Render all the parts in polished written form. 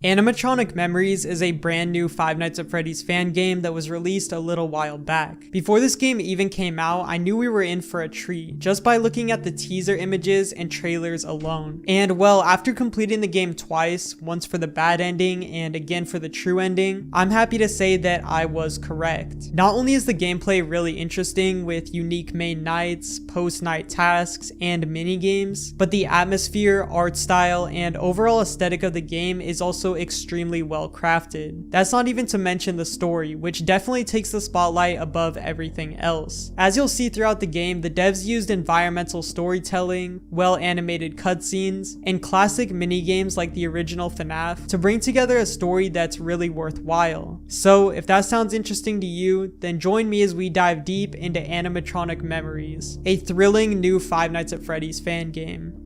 Animatronic Memories is a brand new Five Nights at Freddy's fan game that was released a little while back. Before this game even came out, I knew we were in for a treat just by looking at the teaser images and trailers alone. And well, after completing the game twice, once for the bad ending and again for the true ending, I'm happy to say that I was correct. Not only is the gameplay really interesting with unique main nights, post-night tasks, and mini games, but the atmosphere, art style, and overall aesthetic of the game is also extremely well crafted. That's not even to mention the story, which definitely takes the spotlight above everything else. As you'll see throughout the game, the devs used environmental storytelling, well animated cutscenes, and classic mini games like the original FNAF to bring together a story that's really worthwhile. So if that sounds interesting to you, then join me as we dive deep into Animatronic Memories, a thrilling new Five Nights at Freddy's fan game.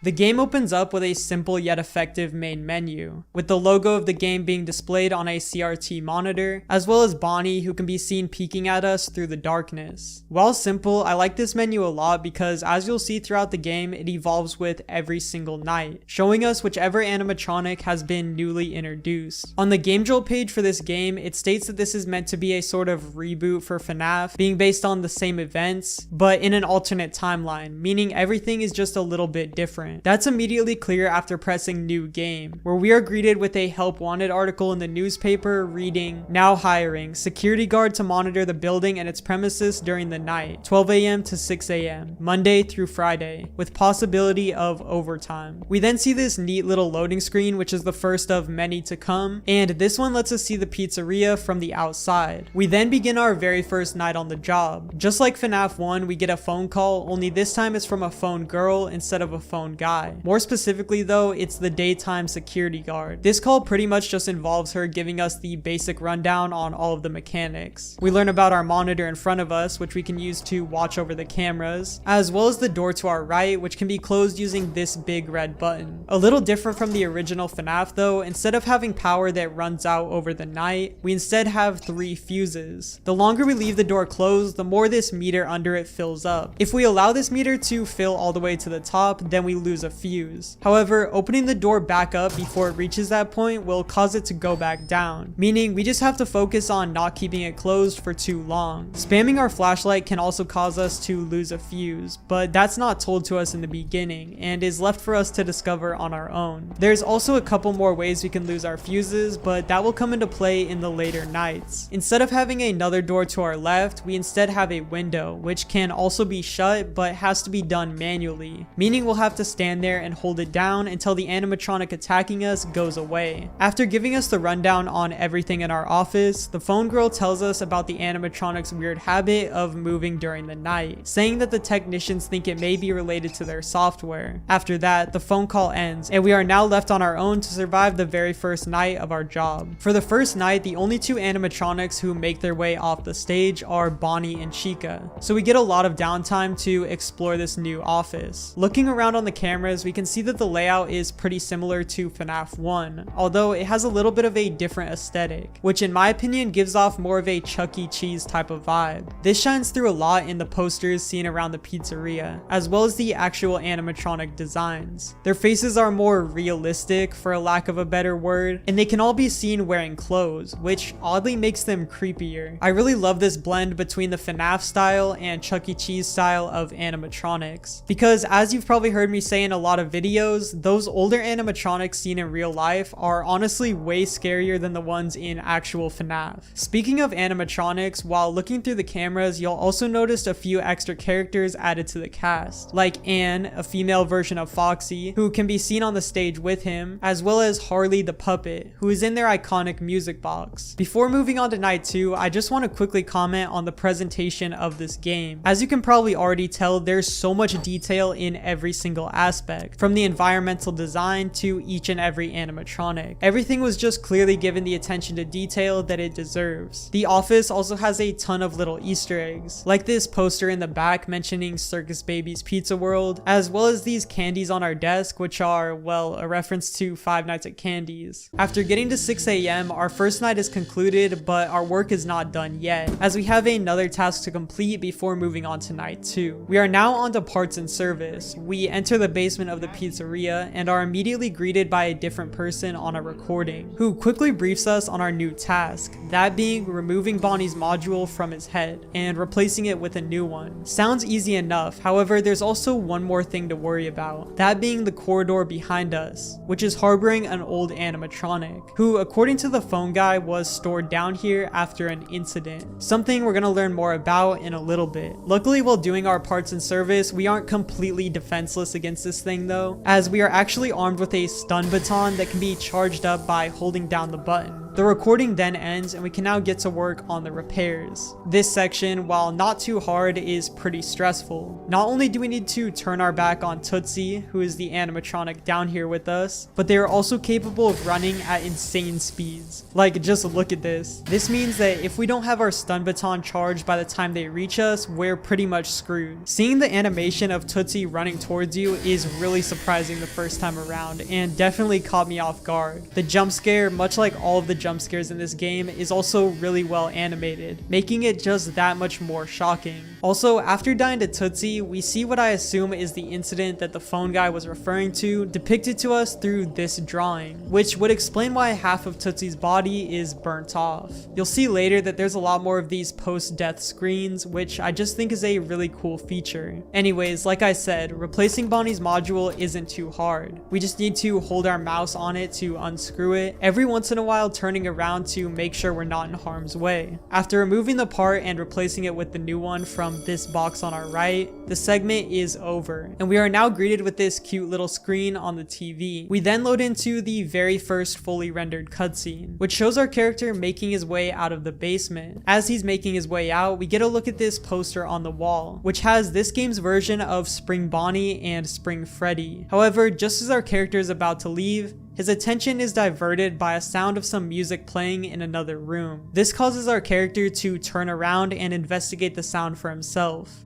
The game opens up with a simple yet effective main menu, with the logo of the game being displayed on a CRT monitor, as well as Bonnie, who can be seen peeking at us through the darkness. While simple, I like this menu a lot because as you'll see throughout the game, it evolves with every single night, showing us whichever animatronic has been newly introduced. On the Game Jolt page for this game, it states that this is meant to be a sort of reboot for FNAF, being based on the same events, but in an alternate timeline, meaning everything is just a little bit different. That's immediately clear after pressing new game, where we are greeted with a help wanted article in the newspaper reading, "Now hiring security guard to monitor the building and its premises during the night, 12 a.m. to 6 a.m., Monday through Friday, with possibility of overtime." We then see this neat little loading screen, which is the first of many to come, and this one lets us see the pizzeria from the outside. We then begin our very first night on the job. Just like FNAF 1, we get a phone call, only this time it's from a phone girl instead of a phone guy. More specifically though, it's the daytime security guard. This call pretty much just involves her giving us the basic rundown on all of the mechanics. We learn about our monitor in front of us, which we can use to watch over the cameras, as well as the door to our right, which can be closed using this big red button. A little different from the original FNAF though, instead of having power that runs out over the night, we instead have 3 fuses. The longer we leave the door closed, the more this meter under it fills up. If we allow this meter to fill all the way to the top, then we lose a fuse. However, opening the door back up before it reaches that point will cause it to go back down, meaning we just have to focus on not keeping it closed for too long. Spamming our flashlight can also cause us to lose a fuse, but that's not told to us in the beginning and is left for us to discover on our own. There's also a couple more ways we can lose our fuses, but that will come into play in the later nights. Instead of having another door to our left, we instead have a window, which can also be shut but has to be done manually, meaning we'll have to stand there and hold it down until the animatronic attacking us goes away. After giving us the rundown on everything in our office, the phone girl tells us about the animatronic's weird habit of moving during the night, saying that the technicians think it may be related to their software. After that, the phone call ends, and we are now left on our own to survive the very first night of our job. For the first night, the only 2 animatronics who make their way off the stage are Bonnie and Chica, so we get a lot of downtime to explore this new office. Looking around on the cameras, we can see that the layout is pretty similar to FNAF 1, although it has a little bit of a different aesthetic, which in my opinion gives off more of a Chuck E. Cheese type of vibe. This shines through a lot in the posters seen around the pizzeria, as well as the actual animatronic designs. Their faces are more realistic, for a lack of a better word, and they can all be seen wearing clothes, which oddly makes them creepier. I really love this blend between the FNAF style and Chuck E. Cheese style of animatronics, because as you've probably heard me say in a lot of videos, those older animatronics seen in real life are honestly way scarier than the ones in actual FNAF. Speaking of animatronics, while looking through the cameras, you'll also notice a few extra characters added to the cast, like Anne, a female version of Foxy, who can be seen on the stage with him, as well as Harley the puppet, who is in their iconic music box. Before moving on to night 2, I just want to quickly comment on the presentation of this game. As you can probably already tell, there's so much detail in every single aspect, from the environmental design to each and every animatronic. Everything was just clearly given the attention to detail that it deserves. The office also has a ton of little Easter eggs, like this poster in the back mentioning Circus Baby's Pizza World, as well as these candies on our desk, which are, well, a reference to Five Nights at Candy's. After getting to 6 a.m., our first night is concluded, but our work is not done yet, as we have another task to complete before moving on to night 2. We are now on to parts and service. We enter the basement of the pizzeria and are immediately greeted by a different person on a recording, who quickly briefs us on our new task, that being removing Bonnie's module from his head and replacing it with a new one. Sounds easy enough, however there's also one more thing to worry about, that being the corridor behind us, which is harboring an old animatronic, who according to the phone guy was stored down here after an incident, something we're gonna learn more about in a little bit. Luckily, while doing our parts and service, we aren't completely defenseless against this thing though, as we are actually armed with a stun baton that can be charged up by holding down the button. The recording then ends and we can now get to work on the repairs. This section, while not too hard, is pretty stressful. Not only do we need to turn our back on Tootsie, who is the animatronic down here with us, but they are also capable of running at insane speeds. Like, just look at this. This means that if we don't have our stun baton charged by the time they reach us, we're pretty much screwed. Seeing the animation of Tootsie running towards you is really surprising the first time around and definitely caught me off guard. The jump scare, much like all of the jump scares in this game, is also really well animated, making it just that much more shocking. Also, after dying to Tootsie, we see what I assume is the incident that the phone guy was referring to depicted to us through this drawing, which would explain why half of Tootsie's body is burnt off. You'll see later that there's a lot more of these post-death screens, which I just think is a really cool feature. Anyways, like I said, replacing Bonnie's module isn't too hard. We just need to hold our mouse on it to unscrew it, every once in a while turning around to make sure we're not in harm's way. After removing the part and replacing it with the new one from this box on our right, the segment is over, and we are now greeted with this cute little screen on the TV. We then load into the very first fully rendered cutscene, which shows our character making his way out of the basement. As he's making his way out, we get a look at this poster on the wall, which has this game's version of Spring Bonnie and Spring Freddy. However, just as our character is about to leave, his attention is diverted by a sound of some music playing in another room. This causes our character to turn around and investigate the sound for himself.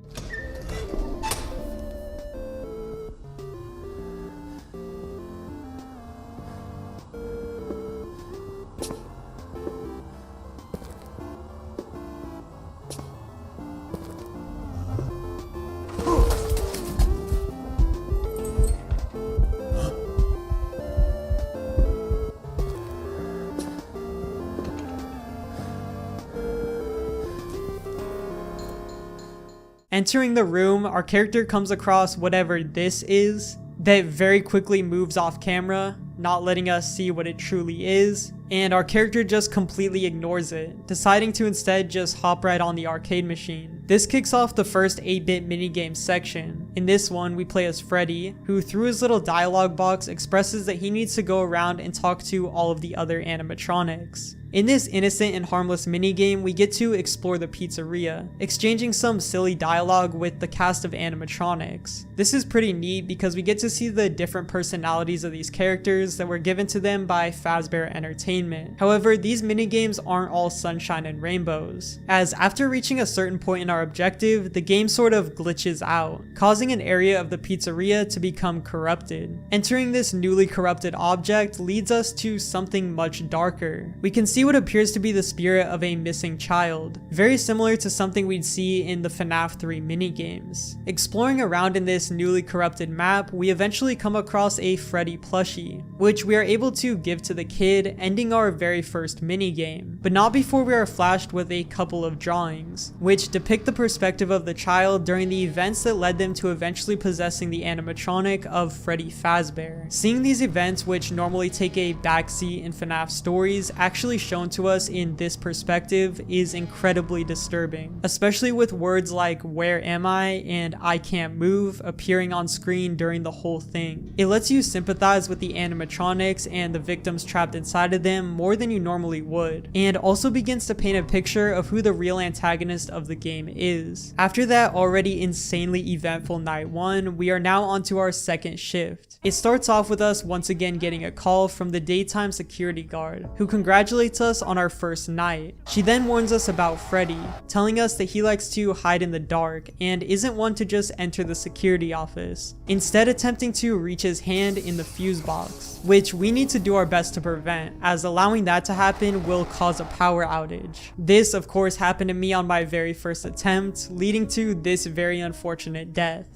Entering the room, our character comes across whatever this is that very quickly moves off camera, not letting us see what it truly is, and our character just completely ignores it, deciding to instead just hop right on the arcade machine. This kicks off the first 8-bit minigame section. In this one, we play as Freddy, who through his little dialogue box expresses that he needs to go around and talk to all of the other animatronics. In this innocent and harmless minigame, we get to explore the pizzeria, exchanging some silly dialogue with the cast of animatronics. This is pretty neat because we get to see the different personalities of these characters that were given to them by Fazbear Entertainment. However, these minigames aren't all sunshine and rainbows, as after reaching a certain point in our objective, the game sort of glitches out, causing an area of the pizzeria to become corrupted. Entering this newly corrupted object leads us to something much darker. We can see what appears to be the spirit of a missing child, very similar to something we'd see in the FNAF 3 minigames. Exploring around in this newly corrupted map, we eventually come across a Freddy plushie, which we are able to give to the kid, ending our very first minigame, but not before we are flashed with a couple of drawings, which depict the perspective of the child during the events that led them to eventually possessing the animatronic of Freddy Fazbear. Seeing these events, which normally take a backseat in FNAF stories, actually shown to us in this perspective is incredibly disturbing, especially with words like "where am I" and "I can't move" appearing on screen during the whole thing. It lets you sympathize with the animatronics and the victims trapped inside of them more than you normally would, and also begins to paint a picture of who the real antagonist of the game is. After that already insanely eventful night 1, we are now onto our second shift. It starts off with us once again getting a call from the daytime security guard, who congratulates us on our first night. She then warns us about Freddy, telling us that he likes to hide in the dark and isn't one to just enter the security office, instead attempting to reach his hand in the fuse box, which we need to do our best to prevent, as allowing that to happen will cause a power outage. This of course happened to me on my very first attempt, leading to this very unfortunate death.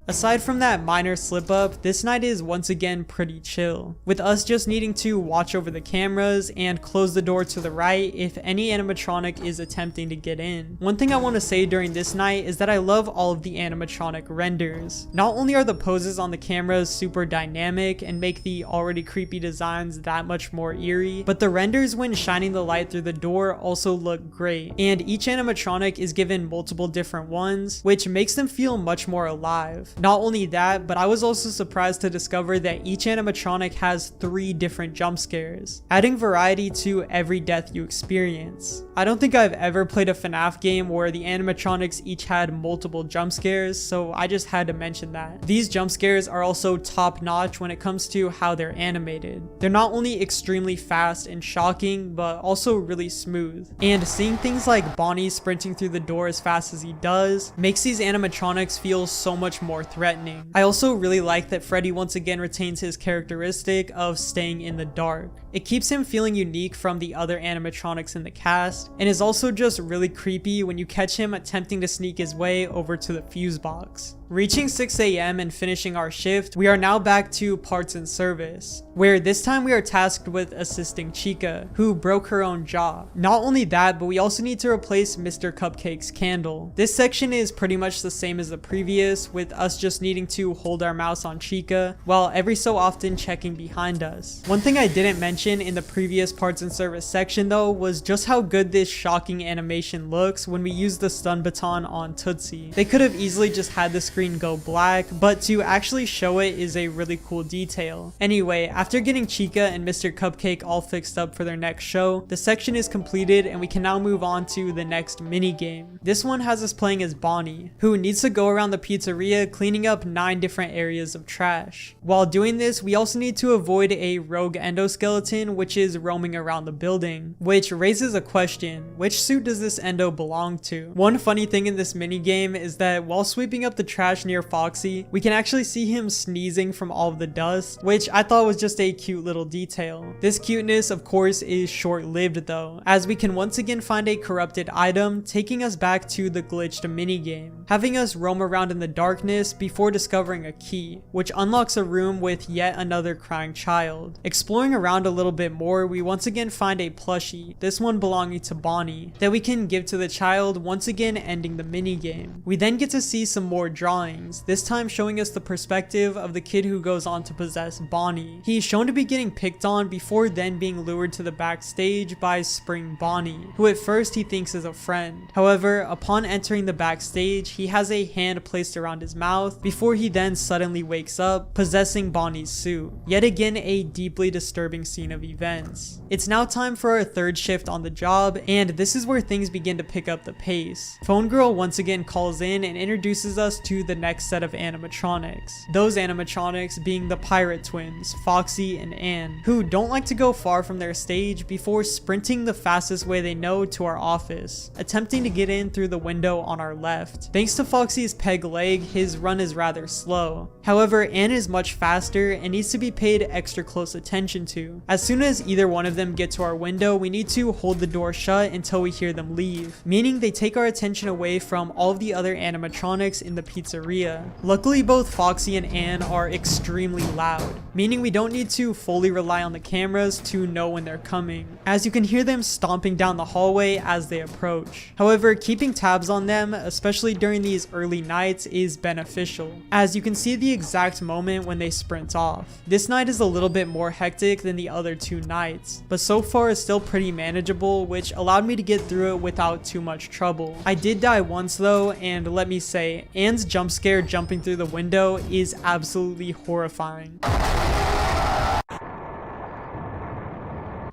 Aside from that minor slip up, this night is once again pretty chill, with us just needing to watch over the cameras and close the door to the right if any animatronic is attempting to get in. One thing I want to say during this night is that I love all of the animatronic renders. Not only are the poses on the cameras super dynamic and make the already creepy designs that much more eerie, but the renders when shining the light through the door also look great, and each animatronic is given multiple different ones, which makes them feel much more alive. Not only that, but I was also surprised to discover that each animatronic has 3 different jump scares, adding variety to every death you experience. I don't think I've ever played a FNAF game where the animatronics each had multiple jump scares, so I just had to mention that. These jump scares are also top notch when it comes to how they're animated. They're not only extremely fast and shocking, but also really smooth. And seeing things like Bonnie sprinting through the door as fast as he does makes these animatronics feel so much more threatening. I also really like that Freddy once again retains his characteristic of staying in the dark. It keeps him feeling unique from the other animatronics in the cast, and is also just really creepy when you catch him attempting to sneak his way over to the fuse box. Reaching 6 AM and finishing our shift, we are now back to parts and service, where this time we are tasked with assisting Chica, who broke her own jaw. Not only that, but we also need to replace Mr. Cupcake's candle. This section is pretty much the same as the previous, with us just needing to hold our mouse on Chica, while every so often checking behind us. One thing I didn't mention in the previous parts and service section though, was just how good this shocking animation looks when we use the stun baton on Tootsie. They could have easily just had the screen go black, but to actually show it is a really cool detail. Anyway, after getting Chica and Mr. Cupcake all fixed up for their next show, the section is completed and we can now move on to the next mini game. This one has us playing as Bonnie, who needs to go around the pizzeria cleaning up 9 different areas of trash. While doing this, we also need to avoid a rogue endoskeleton which is roaming around the building, which raises a question: which suit does this endo belong to? One funny thing in this mini game is that while sweeping up the trash near Foxy, we can actually see him sneezing from all of the dust, which I thought was just a cute little detail. This cuteness of course is short-lived though, as we can once again find a corrupted item taking us back to the glitched minigame, having us roam around in the darkness before discovering a key, which unlocks a room with yet another crying child. Exploring around a little bit more, we once again find a plushie, this one belonging to Bonnie, that we can give to the child, once again ending the minigame. We then get to see some more drawings, this time showing us the perspective of the kid who goes on to possess Bonnie. He is shown to be getting picked on before then being lured to the backstage by Spring Bonnie, who at first he thinks is a friend. However, upon entering the backstage, he has a hand placed around his mouth before he then suddenly wakes up, possessing Bonnie's suit. Yet again, a deeply disturbing scene of events. It's now time for our 3rd shift on the job, and this is where things begin to pick up the pace. Phone Girl once again calls in and introduces us to the next set of animatronics. Those animatronics being the pirate twins, Foxy and Anne, who don't like to go far from their stage before sprinting the fastest way they know to our office, attempting to get in through the window on our left. Thanks to Foxy's peg leg, his run is rather slow. However, Anne is much faster and needs to be paid extra close attention to. As soon as either one of them get to our window, we need to hold the door shut until we hear them leave, meaning they take our attention away from all of the other animatronics in the pizzeria. Luckily, both Foxy and Anne are extremely loud, meaning we don't need to fully rely on the cameras to know when they're coming, as you can hear them stomping down the hallway as they approach. However, keeping tabs on them, especially during these early nights, is beneficial, as you can see the exact moment when they sprint off. This night is a little bit more hectic than the other 2 nights, but so far is still pretty manageable, which allowed me to get through it without too much trouble. I did die once though, and let me say, Anne's jump scare jumping through the window is absolutely horrifying.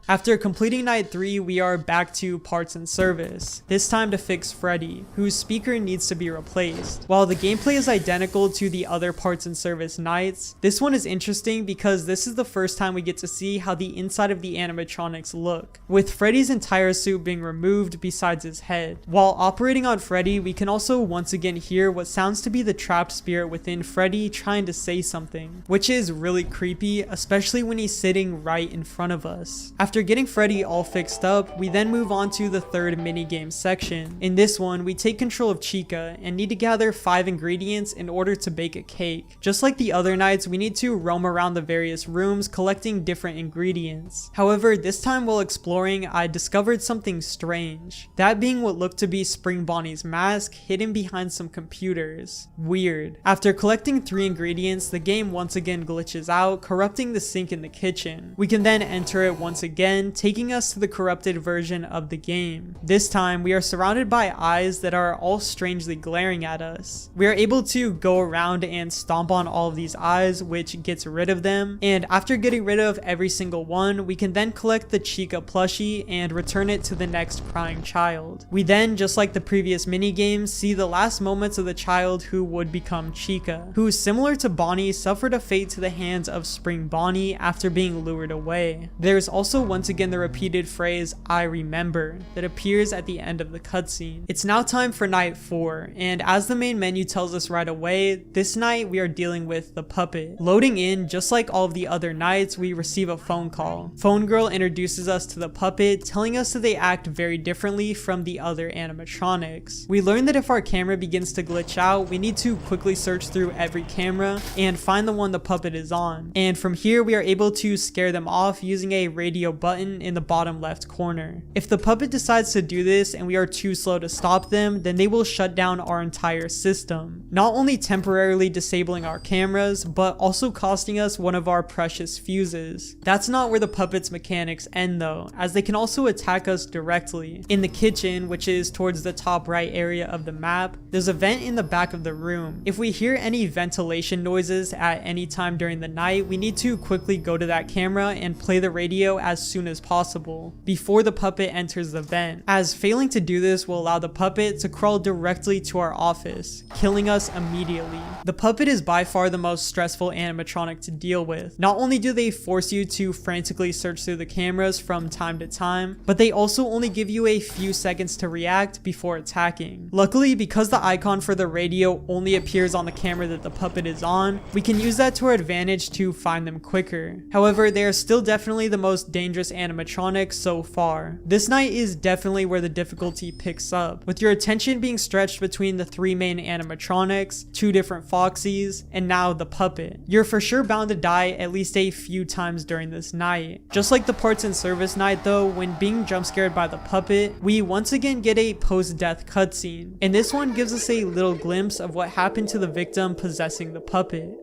After completing night 3, we are back to parts and service, this time to fix Freddy, whose speaker needs to be replaced. While the gameplay is identical to the other parts and service nights, this one is interesting because this is the first time we get to see how the inside of the animatronics look, with Freddy's entire suit being removed besides his head. While operating on Freddy, we can also once again hear what sounds to be the trapped spirit within Freddy trying to say something, which is really creepy, especially when he's sitting right in front of us. After After getting Freddy all fixed up, we then move on to the third minigame section. In this one, we take control of Chica and need to gather 5 ingredients in order to bake a cake. Just like the other nights, we need to roam around the various rooms collecting different ingredients. However, this time while exploring, I discovered something strange. That being what looked to be Spring Bonnie's mask hidden behind some computers. Weird. After collecting 3 ingredients, the game once again glitches out, corrupting the sink in the kitchen. We can then enter it once again, taking us to the corrupted version of the game. This time, we are surrounded by eyes that are all strangely glaring at us. We are able to go around and stomp on all of these eyes, which gets rid of them, and after getting rid of every single one, we can then collect the Chica plushie and return it to the next crying child. We then, just like the previous minigames, see the last moments of the child who would become Chica, who, similar to Bonnie, suffered a fate to the hands of Spring Bonnie after being lured away. There's also once again the repeated phrase, "I remember," that appears at the end of the cutscene. It's now time for night 4, and as the main menu tells us right away, this night we are dealing with the puppet. Loading in, just like all of the other nights, we receive a phone call. Phone Girl introduces us to the puppet, telling us that they act very differently from the other animatronics. We learn that if our camera begins to glitch out, we need to quickly search through every camera and find the one the puppet is on. And from here, we are able to scare them off using a radio button in the bottom left corner. If the puppet decides to do this and we are too slow to stop them, then they will shut down our entire system, not only temporarily disabling our cameras, but also costing us one of our precious fuses. That's not where the puppet's mechanics end though, as they can also attack us directly. In the kitchen, which is towards the top right area of the map, there's a vent in the back of the room. If we hear any ventilation noises at any time during the night, we need to quickly go to that camera and play the radio as soon as possible, before the puppet enters the vent, as failing to do this will allow the puppet to crawl directly to our office, killing us immediately. The puppet is by far the most stressful animatronic to deal with. Not only do they force you to frantically search through the cameras from time to time, but they also only give you a few seconds to react before attacking. Luckily, because the icon for the radio only appears on the camera that the puppet is on, we can use that to our advantage to find them quicker. However, they are still definitely the most dangerous animatronic so far. This night is definitely where the difficulty picks up, with your attention being stretched between the 3 main animatronics, 2 different Foxies, and now the puppet. You're for sure bound to die at least a few times during this night. Just like the parts and service night though, when being jump scared by the puppet, we once again get a post-death cutscene, and this one gives us a little glimpse of what happened to the victim possessing the puppet.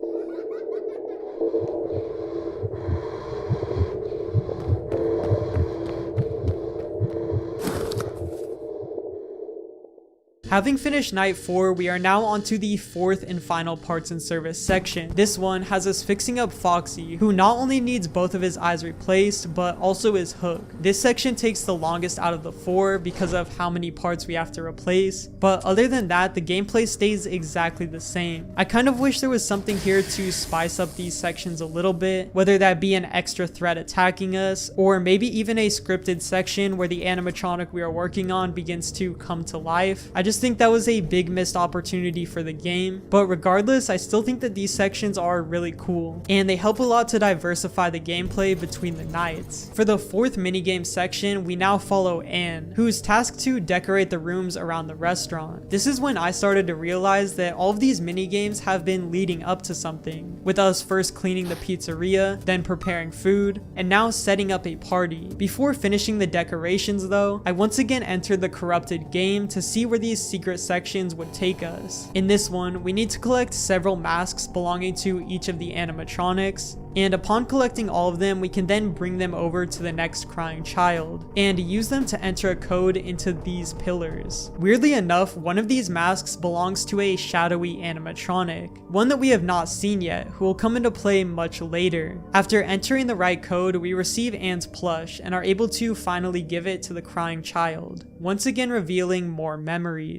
Having finished night 4, we are now onto the 4th and final parts and service section. This one has us fixing up Foxy, who not only needs both of his eyes replaced, but also his hook. This section takes the longest out of the 4 because of how many parts we have to replace, but other than that, the gameplay stays exactly the same. I kind of wish there was something here to spice up these sections a little bit, whether that be an extra threat attacking us, or maybe even a scripted section where the animatronic we are working on begins to come to life. I just think that was a big missed opportunity for the game, but regardless, I still think that these sections are really cool, and they help a lot to diversify the gameplay between the nights. For the 4th minigame section, we now follow Anne, who is tasked to decorate the rooms around the restaurant. This is when I started to realize that all of these minigames have been leading up to something, with us first cleaning the pizzeria, then preparing food, and now setting up a party. Before finishing the decorations though, I once again entered the corrupted game to see where these secret sections would take us. In this one, we need to collect several masks belonging to each of the animatronics, and upon collecting all of them, we can then bring them over to the next crying child, and use them to enter a code into these pillars. Weirdly enough, one of these masks belongs to a shadowy animatronic, one that we have not seen yet, who will come into play much later. After entering the right code, we receive Anne's plush, and are able to finally give it to the crying child, once again revealing more memories.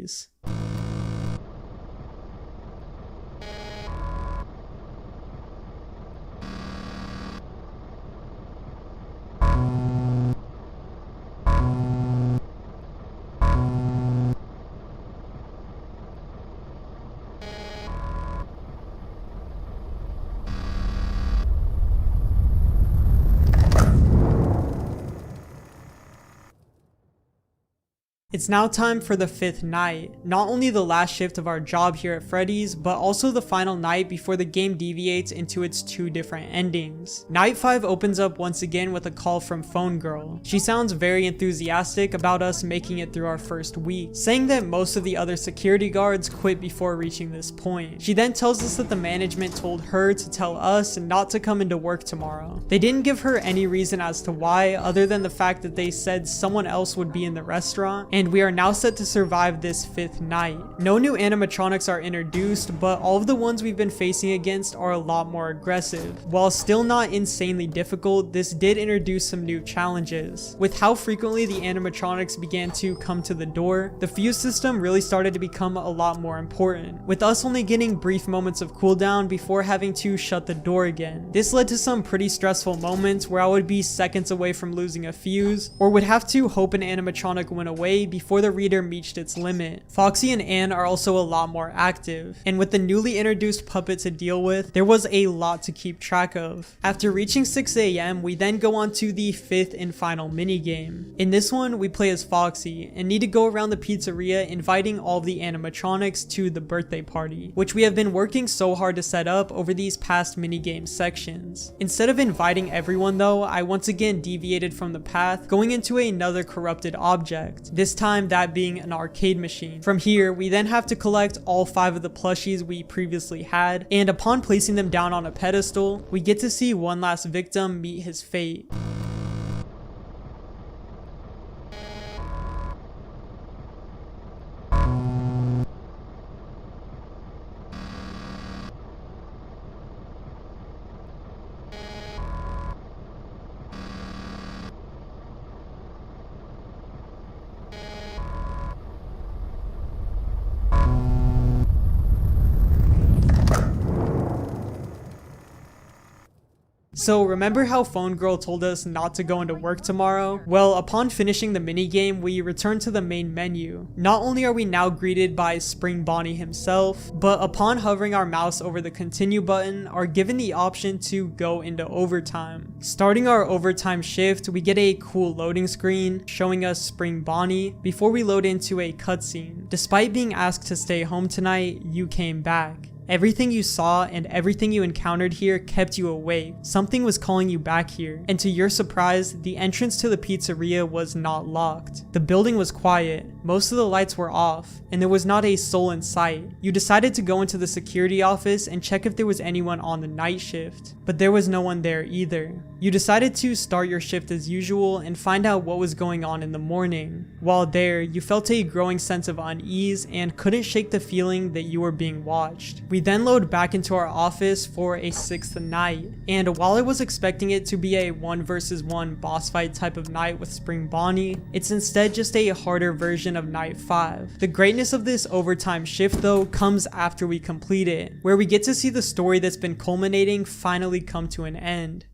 It's now time for the 5th night. Not only the last shift of our job here at Freddy's, but also the final night before the game deviates into its 2 different endings. Night 5 opens up once again with a call from Phone Girl. She sounds very enthusiastic about us making it through our first week, saying that most of the other security guards quit before reaching this point. She then tells us that the management told her to tell us not to come into work tomorrow. They didn't give her any reason as to why, other than the fact that they said someone else would be in the restaurant, and we are now set to survive this 5th night. No new animatronics are introduced, but all of the ones we've been facing against are a lot more aggressive. While still not insanely difficult, this did introduce some new challenges. With how frequently the animatronics began to come to the door, the fuse system really started to become a lot more important, with us only getting brief moments of cooldown before having to shut the door again. This led to some pretty stressful moments where I would be seconds away from losing a fuse, or would have to hope an animatronic went away before the reader reached its limit. Foxy and Ann are also a lot more active, and with the newly introduced puppet to deal with, there was a lot to keep track of. After reaching 6 AM, we then go on to the 5th and final minigame. In this one, we play as Foxy, and need to go around the pizzeria inviting all of the animatronics to the birthday party, which we have been working so hard to set up over these past minigame sections. Instead of inviting everyone though, I once again deviated from the path, going into another corrupted object, this time that being an arcade machine. From here, we then have to collect all 5 of the plushies we previously had, and upon placing them down on a pedestal, we get to see one last victim meet his fate. So remember how Phone Girl told us not to go into work tomorrow? Well, upon finishing the minigame, we return to the main menu. Not only are we now greeted by Spring Bonnie himself, but upon hovering our mouse over the continue button, are given the option to go into overtime. Starting our overtime shift, we get a cool loading screen showing us Spring Bonnie before we load into a cutscene. Despite being asked to stay home tonight, you came back. Everything you saw and everything you encountered here kept you awake. Something was calling you back here, and to your surprise, the entrance to the pizzeria was not locked. The building was quiet, most of the lights were off, and there was not a soul in sight. You decided to go into the security office and check if there was anyone on the night shift, but there was no one there either. You decided to start your shift as usual and find out what was going on in the morning. While there, you felt a growing sense of unease and couldn't shake the feeling that you were being watched. We then load back into our office for a 6th night, and while I was expecting it to be a 1 versus 1 boss fight type of night with Spring Bonnie, it's instead just a harder version of night 5. The greatness of this overtime shift though comes after we complete it, where we get to see the story that's been culminating finally come to an end.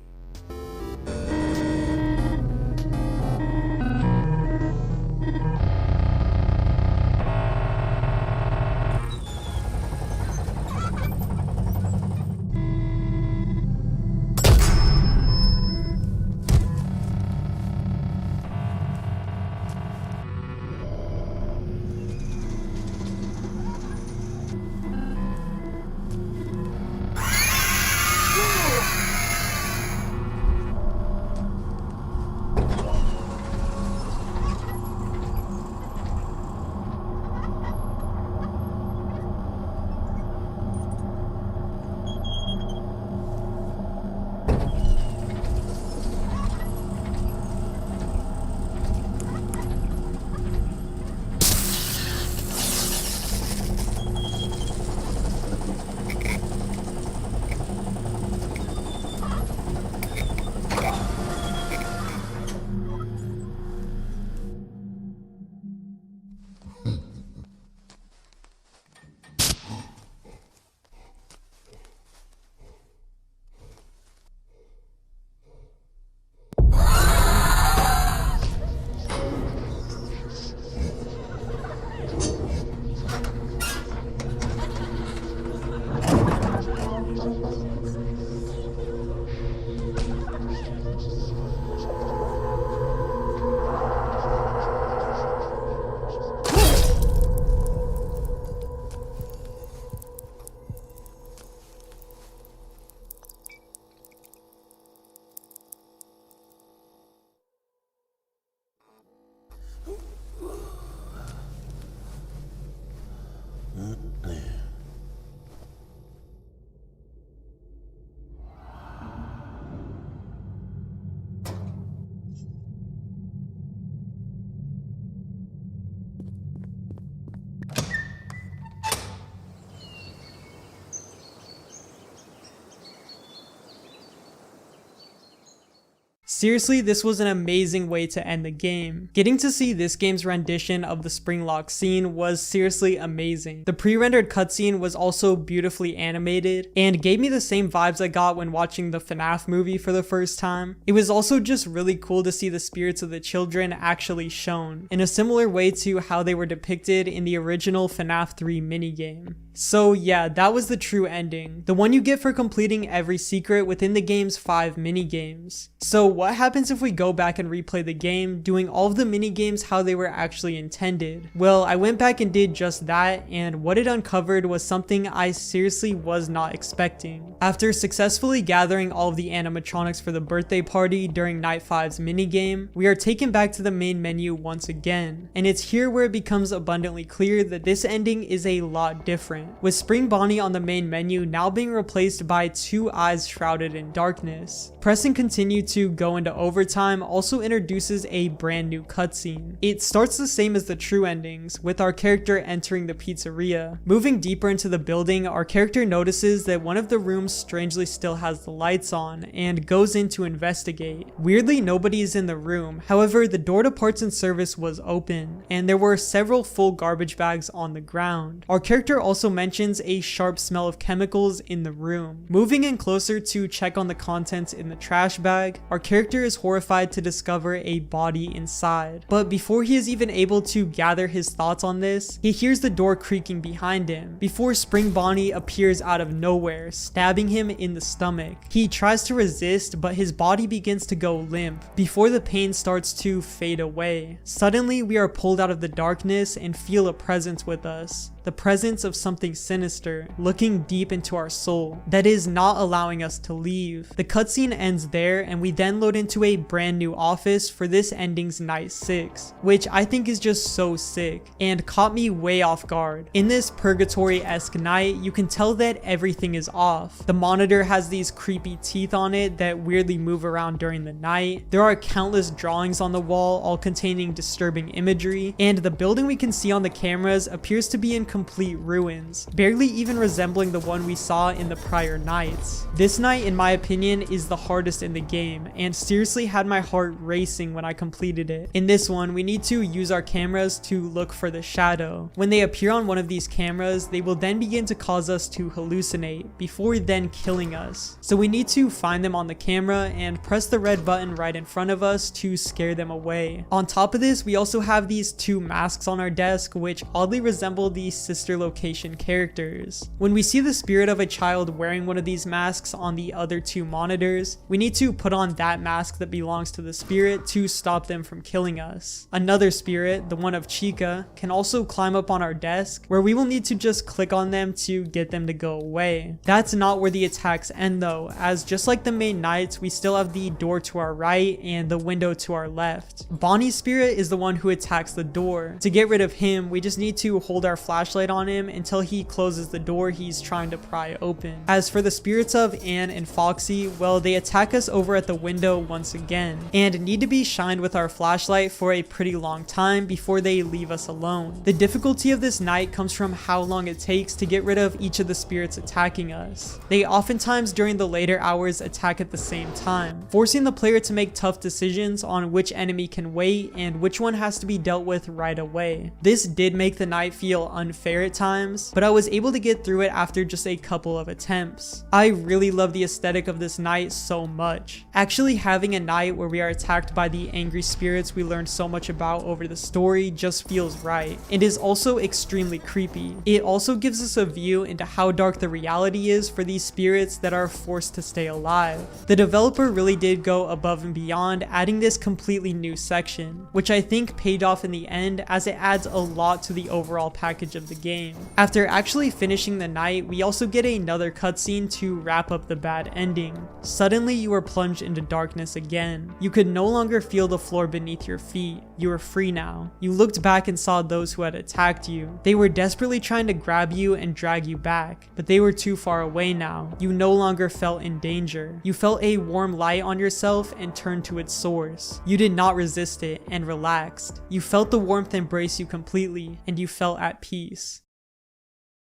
Seriously, this was an amazing way to end the game. Getting to see this game's rendition of the spring lock scene was seriously amazing. The pre-rendered cutscene was also beautifully animated and gave me the same vibes I got when watching the FNAF movie for the first time. It was also just really cool to see the spirits of the children actually shown, in a similar way to how they were depicted in the original FNAF 3 minigame. So yeah, that was the true ending, the one you get for completing every secret within the game's 5 minigames. So what happens if we go back and replay the game, doing all of the minigames how they were actually intended? Well, I went back and did just that, and what it uncovered was something I seriously was not expecting. After successfully gathering all of the animatronics for the birthday party during Night 5's minigame, we are taken back to the main menu once again, and it's here where it becomes abundantly clear that this ending is a lot different, with Spring Bonnie on the main menu now being replaced by 2 eyes shrouded in darkness. Pressing continue to go into overtime also introduces a brand new cutscene. It starts the same as the true endings, with our character entering the pizzeria. Moving deeper into the building, our character notices that one of the rooms strangely still has the lights on, and goes in to investigate. Weirdly, nobody is in the room, however the door to parts and service was open, and there were several full garbage bags on the ground. Our character also mentions a sharp smell of chemicals in the room. Moving in closer to check on the contents in the trash bag, our character is horrified to discover a body inside. But before he is even able to gather his thoughts on this, he hears the door creaking behind him, before Spring Bonnie appears out of nowhere, stabbing him in the stomach. He tries to resist, but his body begins to go limp, before the pain starts to fade away. Suddenly, we are pulled out of the darkness and feel a presence with us. The presence of something sinister, looking deep into our soul, that is not allowing us to leave. The cutscene ends there, and we then load into a brand new office for this ending's Night 6, which I think is just so sick, and caught me way off guard. In this purgatory-esque night, you can tell that everything is off. The monitor has these creepy teeth on it that weirdly move around during the night. There are countless drawings on the wall, all containing disturbing imagery, and the building we can see on the cameras appears to be in complete ruins, barely even resembling the one we saw in the prior nights. This night, in my opinion, is the hardest in the game, and seriously had my heart racing when I completed it. In this one, we need to use our cameras to look for the shadow. When they appear on one of these cameras, they will then begin to cause us to hallucinate, before then killing us. So we need to find them on the camera and press the red button right in front of us to scare them away. On top of this, we also have these 2 masks on our desk, which oddly resemble the sister location characters. When we see the spirit of a child wearing one of these masks on the other 2 monitors, we need to put on that mask that belongs to the spirit to stop them from killing us. Another spirit, the one of Chica, can also climb up on our desk, where we will need to just click on them to get them to go away. That's not where the attacks end though, as just like the main nights, we still have the door to our right and the window to our left. Bonnie's spirit is the one who attacks the door. To get rid of him, we just need to hold our flashlight on him until he closes the door he's trying to pry open. As for the spirits of Anne and Foxy, well, they attack us over at the window once again, and need to be shined with our flashlight for a pretty long time before they leave us alone. The difficulty of this night comes from how long it takes to get rid of each of the spirits attacking us. They oftentimes during the later hours attack at the same time, forcing the player to make tough decisions on which enemy can wait and which one has to be dealt with right away. This did make the night feel unfair at times, but I was able to get through it after just a couple of attempts. I really love the aesthetic of this night so much. Actually having a night where we are attacked by the angry spirits we learned so much about over the story just feels right, and is also extremely creepy. It also gives us a view into how dark the reality is for these spirits that are forced to stay alive. The developer really did go above and beyond, adding this completely new section, which I think paid off in the end as it adds a lot to the overall package of the game. After actually finishing the night, we also get another cutscene to wrap up the bad ending. Suddenly you are plunged into darkness again. You could no longer feel the floor beneath your feet. You were free now. You looked back and saw those who had attacked you. They were desperately trying to grab you and drag you back, but they were too far away now. You no longer felt in danger. You felt a warm light on yourself and turned to its source. You did not resist it and relaxed. You felt the warmth embrace you completely, and you felt at peace.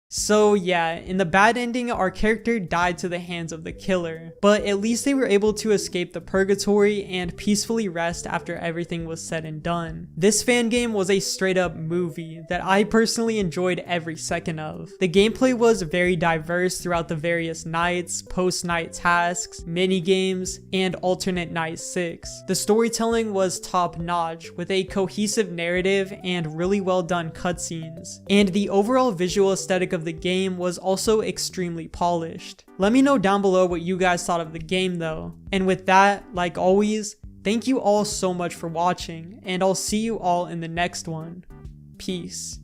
So yeah, in the bad ending, our character died to the hands of the killer, but at least they were able to escape the purgatory and peacefully rest after everything was said and done. This fan game was a straight up movie that I personally enjoyed every second of. The gameplay was very diverse throughout the various nights, post-night tasks, mini games, and alternate night 6. The storytelling was top notch with a cohesive narrative and really well done cutscenes, and the overall visual aesthetic of the game was also extremely polished. Let me know down below what you guys thought of the game though. And with that, like always, thank you all so much for watching, and I'll see you all in the next one. Peace.